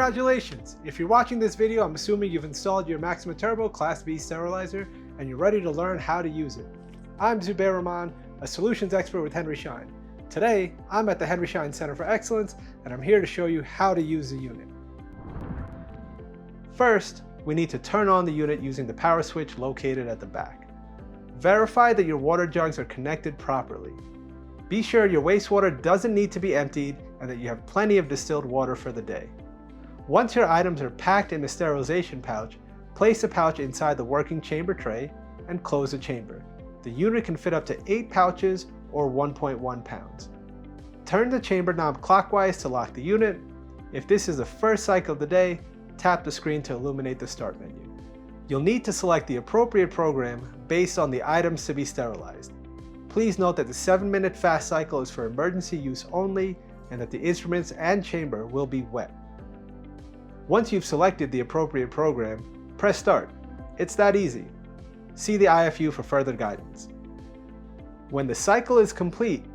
Congratulations! If you're watching this video, I'm assuming you've installed your Maxima Turbo Class B sterilizer and you're ready to learn how to use it. I'm Zubair Rahman, a solutions expert with Schein. Today, I'm at the Schein Center for Excellence and I'm here to show you how to use the unit. First, we need to turn on the unit using the power switch located at the back. Verify that your water jugs are connected properly. Be sure your wastewater doesn't need to be emptied and that you have plenty of distilled water for the day. Once your items are packed in the sterilization pouch, place the pouch inside the working chamber tray and close the chamber. The unit can fit up to 8 pouches or 1.1 pounds. Turn the chamber knob clockwise to lock the unit. If this is the first cycle of the day, tap the screen to illuminate the start menu. You'll need to select the appropriate program based on the items to be sterilized. Please note that the 7-minute fast cycle is for emergency use only and that the instruments and chamber will be wet. Once you've selected the appropriate program, press start. It's that easy. See the IFU for further guidance. When the cycle is complete,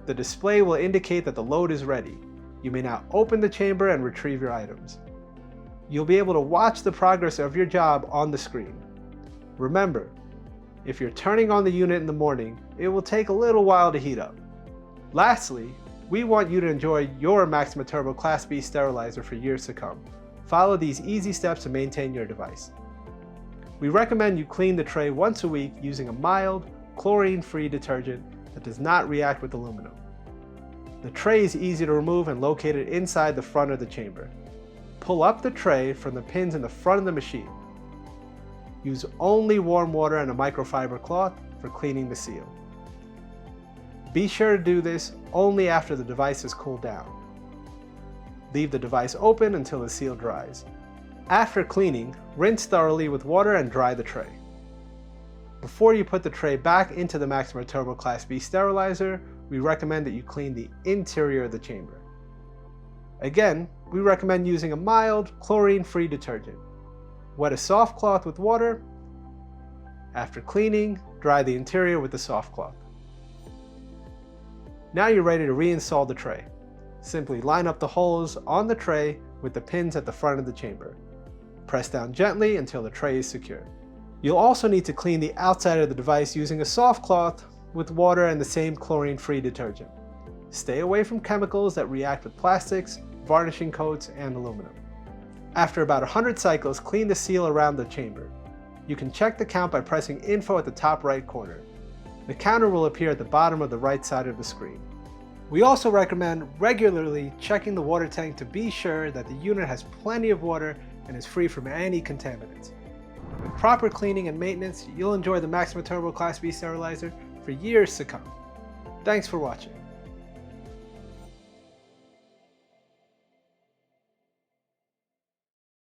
the display will indicate that the load is ready. You may now open the chamber and retrieve your items. You'll be able to watch the progress of your job on the screen. Remember, if you're turning on the unit in the morning, it will take a little while to heat up. Lastly, we want you to enjoy your Maxima Turbo Class B sterilizer for years to come. Follow these easy steps to maintain your device. We recommend you clean the tray once a week using a mild, chlorine-free detergent that does not react with aluminum. The tray is easy to remove and located inside the front of the chamber. Pull up the tray from the pins in the front of the machine. Use only warm water and a microfiber cloth for cleaning the seal. Be sure to do this only after the device is cooled down. Leave the device open until the seal dries. After cleaning, rinse thoroughly with water and dry the tray. Before you put the tray back into the Maxima Turbo Class B sterilizer, we recommend that you clean the interior of the chamber. Again, we recommend using a mild, chlorine-free detergent. Wet a soft cloth with water. After cleaning, dry the interior with the soft cloth. Now you're ready to reinstall the tray. Simply line up the holes on the tray with the pins at the front of the chamber. Press down gently until the tray is secure. You'll also need to clean the outside of the device using a soft cloth with water and the same chlorine-free detergent. Stay away from chemicals that react with plastics, varnishing coats, and aluminum. After about 100 cycles, clean the seal around the chamber. You can check the count by pressing info at the top right corner. The counter will appear at the bottom of the right side of the screen. We also recommend regularly checking the water tank to be sure that the unit has plenty of water and is free from any contaminants. With proper cleaning and maintenance, you'll enjoy the Maxima Turbo Class B sterilizer for years to come. Thanks for watching.